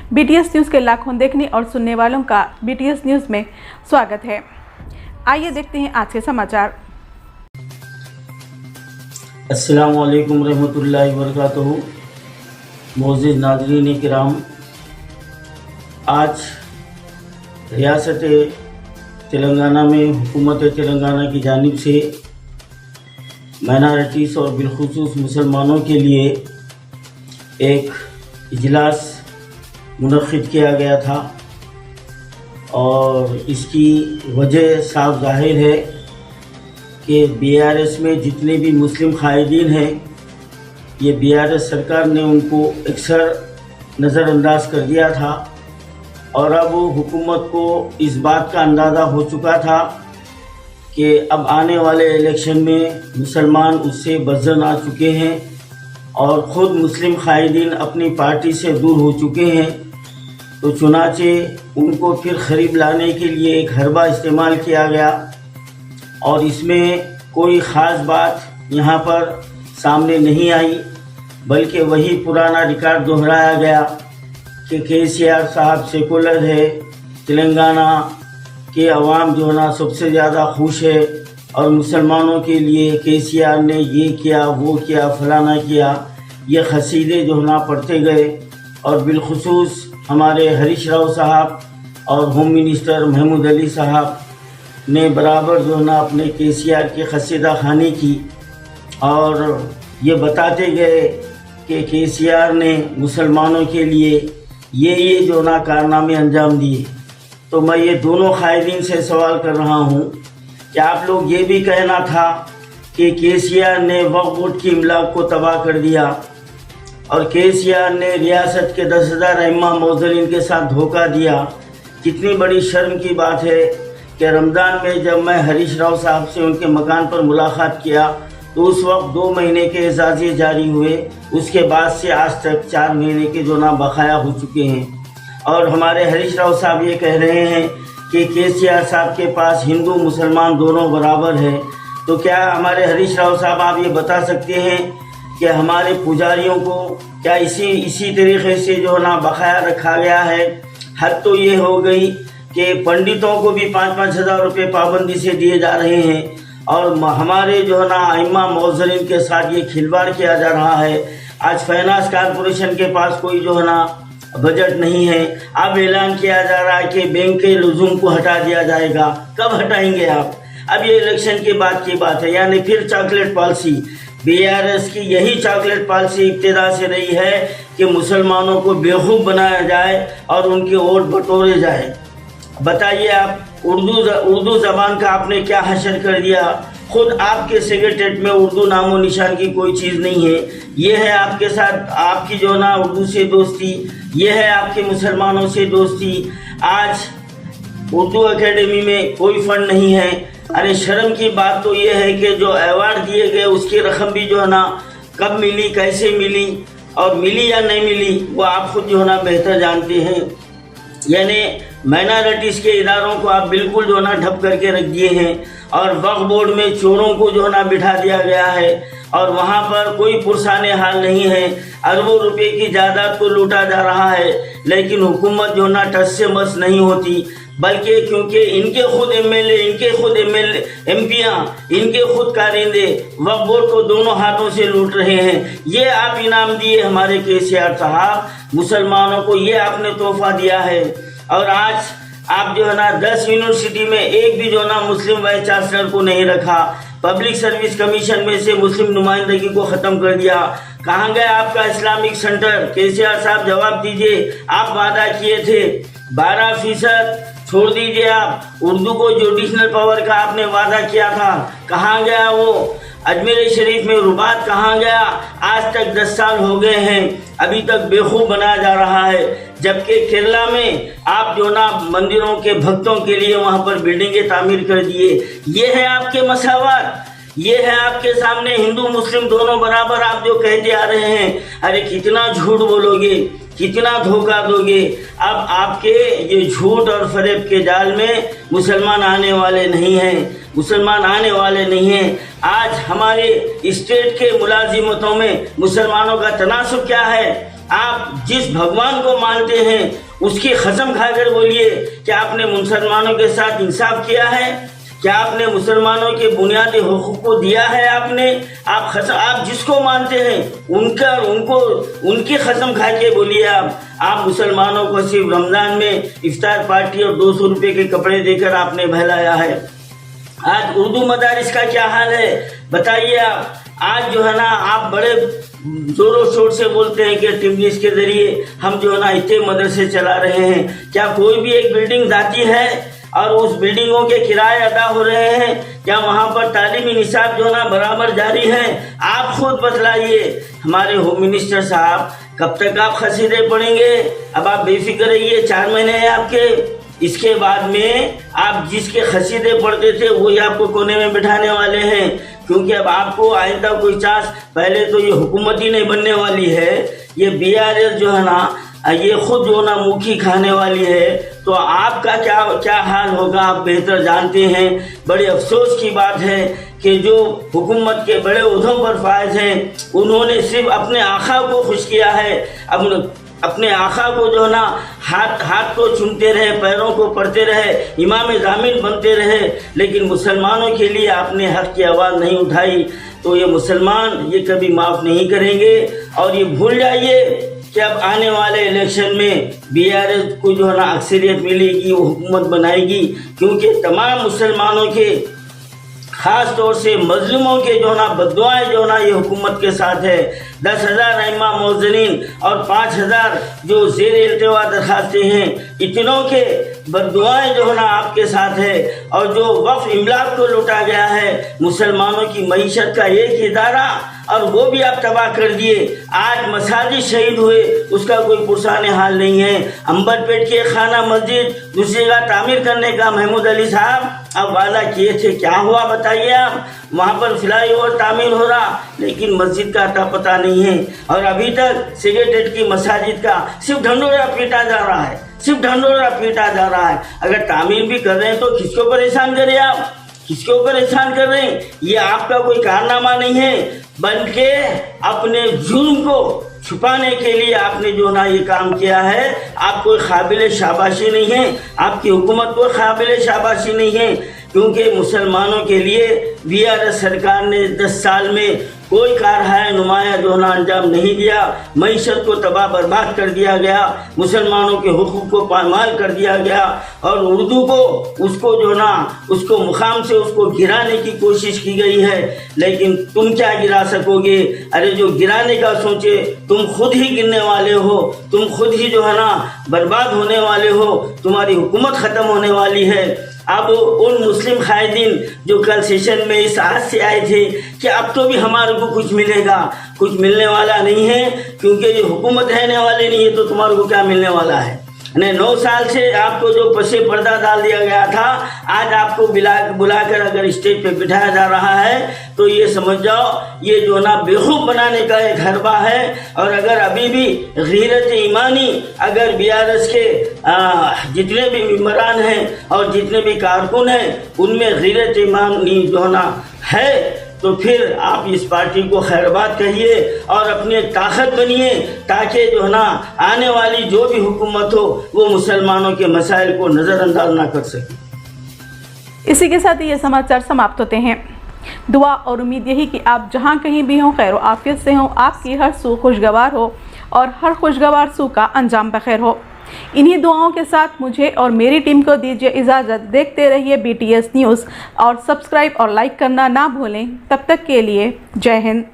BTS news के लाखों देखने और सुनने वालों का BTS न्यूज़ में स्वागत है। आइए देखते हैं आज के समाचार। अस्सलामु अलैकुम रहमतुल्लाहि व बरकातहू। मोअज़्ज़िज़ नाज़रीन किराम, आज रियासत तेलंगाना में हुकूमत तेलंगाना की जानिब से माइनॉरिटीज़ और बिलखुसूस मुसलमानों के लिए एक इजलास मुनक़्क़िद किया गया था और इसकी वजह साफ ज़ाहिर है कि BRS में जितने भी मुस्लिम क़ायदीन हैं, ये BRS सरकार ने उनको अक्सर नज़रअंदाज कर दिया था और अब हुकूमत को इस बात का अंदाज़ा हो चुका था कि अब आने वाले इलेक्शन में मुसलमान उससे बज़न आ चुके हैं और ख़ुद मुस्लिम क़ायदीन अपनी पार्टी से दूर हो चुके हैं। तो चुनाचे उनको फिर ख़रीब लाने के लिए एक हरबा इस्तेमाल किया गया और इसमें कोई ख़ास बात यहाँ पर सामने नहीं आई, बल्कि वही पुराना रिकॉर्ड दोहराया गया कि KCR साहब सेकुलर है, तेलंगाना के अवाम जो है ना सबसे ज़्यादा खुश है और मुसलमानों के लिए KCR ने ये किया वो किया फलाना किया, ये क़सीदे जो है ना पढ़ते गए और बिलखुसूस हमारे हरीश राव साहब और होम मिनिस्टर महमूद अली साहब ने बराबर जो है ना अपने KCR की क़सीदा खानी की और ये बताते गए कि KCR ने मुसलमानों के लिए ये जो ना कारनामे अंजाम दिए। तो मैं ये दोनों क़ायदीन से सवाल कर रहा हूँ कि आप लोग ये भी कहना था कि KCR ने वक्फ़ बोर्ड की इमलाक को तबाह कर दिया और KCR ने रियासत के 10,000 अइम्मा मौज़रीन के साथ धोखा दिया। कितनी बड़ी शर्म की बात है कि रमज़ान में जब मैं हरीश राव साहब से उनके मकान पर मुलाकात किया तो उस वक्त 2 महीने के एजाज़े जारी हुए, उसके बाद से आज तक 4 महीने के जो ना बकाया हो चुके हैं। और हमारे हरीश राव साहब ये कह रहे हैं कि KCR साहब के पास हिंदू मुसलमान दोनों बराबर है। तो क्या हमारे हरीश राव साहब आप ये बता सकते हैं कि हमारे पुजारियों को क्या इसी तरीके से जो ना बकाया रखा गया है? हद तो ये हो गई कि पंडितों को भी 5-5 हज़ार रुपये पाबंदी से दिए जा रहे हैं और हमारे जो है ना अइम्मा मौज़रीन के साथ ये खिलवाड़ किया जा रहा है। आज फाइनेंस कॉरपोरेशन के पास कोई जो है ना बजट नहीं है। अब ऐलान किया जा रहा है कि बैंक के लुज़ूम को हटा दिया जाएगा। कब हटाएंगे आप? अब ये इलेक्शन के बाद की बात है, यानी फिर चॉकलेट पॉलिसी। BRS की यही चॉकलेट पॉलिसी इब्तिदा से रही है कि मुसलमानों को बेवकूफ़ बनाया जाए और उनके वोट बटोरे जाए। बताइए आप उर्दू ज़बान का आपने क्या हशर कर दिया? खुद आपके सेक्रेटरीट में उर्दू नामो निशान की कोई चीज़ नहीं है। ये है आपके साथ आपकी जो ना उर्दू से दोस्ती, ये है आपके मुसलमानों से दोस्ती। आज उर्दू एकेडमी में कोई फंड नहीं है। अरे शर्म की बात तो ये है कि जो अवार्ड दिए गए उसकी रकम भी जो है ना कब मिली, कैसे मिली और मिली या नहीं मिली वो आप खुद जो है ना बेहतर जानते हैं। यानी माइनॉरिटीज़ के इदारों को आप बिल्कुल जो है ना ढप करके रख दिए हैं और वक्फ़ बोर्ड में चोरों को जो है ना बिठा दिया गया है और वहाँ पर कोई पुरसाने हाल नहीं है। अरबों रुपए की जायदाद को लूटा जा रहा है, लेकिन हुकूमत जो ना टस से मस नहीं होती, बल्कि क्योंकि इनके खुद MLA, इनके खुद MPयाँ, इनके खुद कारिंदे वक्फ़ बोर्ड को दोनों हाथों से लूट रहे हैं। ये आप इनाम दिए हमारे KCR साहब, मुसलमानों को ये आपने तोहफा दिया है। और आज आप जो है ना 10 यूनिवर्सिटी में एक भी जो ना मुस्लिम वाइस चांसलर को नहीं रखा। पब्लिक सर्विस कमीशन में से मुस्लिम नुमाइंदगी को ख़त्म कर दिया। कहाँ गया आपका इस्लामिक सेंटर? KCR साहब जवाब दीजिए। आप वादा किए थे 12% छोड़ दीजिए, आप उर्दू को जुडिशनल पावर का आपने वादा किया था, कहाँ गया वो? अजमेर शरीफ में रुबात कहाँ गया? आज तक 10 साल हो गए हैं, अभी तक बेखूब बनाया जा रहा है। जबकि केरला में आप जो ना मंदिरों के भक्तों के लिए वहाँ पर बिल्डिंगें तामीर कर दिए। ये है आपके मसावत, ये है आपके सामने हिंदू मुस्लिम दोनों बराबर आप जो कहते आ रहे हैं। अरे कितना झूठ बोलोगे, कितना धोखा दोगे? अब आपके ये झूठ और फरेब के जाल में मुसलमान आने वाले नहीं हैं, मुसलमान आने वाले नहीं हैं। आज हमारे स्टेट के मुलाजिमतों में मुसलमानों का तनासुब क्या है? आप जिस भगवान को मानते हैं उसकी कसम खाकर बोलिए कि आपने मुसलमानों के साथ इंसाफ किया है, क्या आपने मुसलमानों के बुनियादी हुकूक को दिया है। आपने आप जिसको मानते हैं उनकी कसम खा के बोलिए। आप मुसलमानों को सिर्फ रमज़ान में इफ्तार पार्टी और 200 रुपये के कपड़े देकर आपने बहलाया है। आज उर्दू मदारिस का क्या हाल है बताइए आप। आज जो है ना आप बड़े जोरों शोर से बोलते हैं कि टिमलिस के जरिए हम जो है ना इतने मदरसे चला रहे हैं। क्या कोई भी एक बिल्डिंग जाती है और उस बिल्डिंगों के किराए अदा हो रहे हैं? क्या वहाँ पर तालीमी निसाब जो है ना बराबर जारी है? आप खुद बतलाइए। हमारे होम मिनिस्टर साहब, कब तक आप कसीदे पढ़ेंगे? अब आप बेफिक्र रहिए, 4 महीने हैं आपके। इसके बाद में आप जिसके कसीदे पढ़ते थे वही आपको कोने में बिठाने वाले हैं, क्योंकि अब आपको आइंदा कोई चांस, पहले तो ये हुकूमत ही नहीं बनने वाली है, ये BRS जो है ना ये खुद जो ना मुखी खाने वाली है। तो आपका क्या हाल होगा आप बेहतर जानते हैं। बड़े अफसोस की बात है कि जो हुकूमत के बड़े ओहदों पर फायज हैं उन्होंने सिर्फ अपने आका को खुश किया है। अब अपने आका को जो है ना हाथ को चूमते रहे, पैरों को पढ़ते रहे, इमाम ज़ामिन बनते रहे, लेकिन मुसलमानों के लिए आपने हक की आवाज़ नहीं उठाई। तो ये मुसलमान ये कभी माफ़ नहीं करेंगे। और ये भूल जाइए कि अब आने वाले इलेक्शन में BRS को जो है ना अक्सरियत मिलेगी, वो हुकूमत बनाएगी, क्योंकि तमाम मुसलमानों के खास तौर से मजलूमों के जो ना बद्दुआएं जो ना ये हुकूमत के साथ है। 10,000 इमाम मौज़नीन और 5,000 जो ज़ेर इल्तिवा दरखास्तें हैं, इतनों के बद्दुआएं जो ना आपके साथ है। और जो वक्फ इमलाक को लुटा गया है, मुसलमानों की मईशत का एक इदारा, और वो भी आप तबाह कर दिए। आज मसाजिद शहीद हुए, उसका कोई पुरसाने हाल नहीं है। अंबरपेट के खाना मस्जिद दूसरी जगह तामीर करने का महमूद अली साहब अब वादा किए थे, क्या हुआ बताइए आप। वहाँ पर फ्लाईओवर तामीर हो रहा, लेकिन मस्जिद का अता पता नहीं है। और अभी तक सेक्रेटेरिएट की मसाजिद का सिर्फ ढंढोरा पीटा जा रहा है, सिर्फ ढंढोरा पीटा जा रहा है। अगर तामीर भी कर रहे हैं तो किसके ऊपर एहसान करें आप, किसके ऊपर एहसान कर रहे हैं? ये आपका कोई कारनामा नहीं है, बल्कि अपने जुर्म को छुपाने के लिए आपने जो ना ये काम किया है। आप कोई काबिल शाबाशी नहीं है, आपकी हुकूमत कोई काबिल शाबाशी नहीं है, क्योंकि मुसलमानों के लिए BRS सरकार ने 10 साल में कोई कारहाय नुमाया जो ना अंजाम नहीं दिया। मईशत को तबाह बर्बाद कर दिया गया, मुसलमानों के हुकूक को पामाल कर दिया गया, और उर्दू को उसको जो ना उसको मुकाम से उसको गिराने की कोशिश की गई है। लेकिन तुम क्या गिरा सकोगे? अरे जो गिराने का सोचे तुम खुद ही गिरने वाले हो, तुम खुद ही जो है ना बर्बाद होने वाले हो, तुम्हारी हुकूमत ख़त्म होने वाली है। अब उन मुस्लिम कायदीन जो कल सेशन में इस आज से आए थे कि अब तो भी हमारे को कुछ मिलेगा, कुछ मिलने वाला नहीं है, क्योंकि ये हुकूमत रहने वाली नहीं है, तो तुम्हारे को क्या मिलने वाला है। 9 साल से आपको जो पसे पर्दा डाल दिया गया था, आज आपको बुलाकर अगर स्टेज पे बिठाया जा रहा है, तो ये समझ जाओ ये जो ना बेवकूफ़ बनाने का एक हरबा है। और अगर अभी भी गैरत ईमानी अगर BRS के जितने भी मेंबरान हैं और जितने भी कारकुन हैं उनमें गैरत ईमानी जो ना है, तो फिर आप इस पार्टी को खैरबाद कहिए और अपने ताकत बनिए, ताकि जो है ना आने वाली जो भी हुकूमत हो वो मुसलमानों के मसाइल को नज़रअंदाज ना कर सके। इसी के साथ ये समाचार समाप्त होते हैं। दुआ और उम्मीद यही कि आप जहाँ कहीं भी हों खैर आफियत से हों, आपकी हर सू खुशगवार हो और हर खुशगवार सू का अंजाम बखैर हो। इन्हीं दुआओं के साथ मुझे और मेरी टीम को दीजिए इजाज़त। देखते रहिए BTS न्यूज़ और सब्सक्राइब और लाइक करना ना भूलें। तब तक के लिए जय हिंद।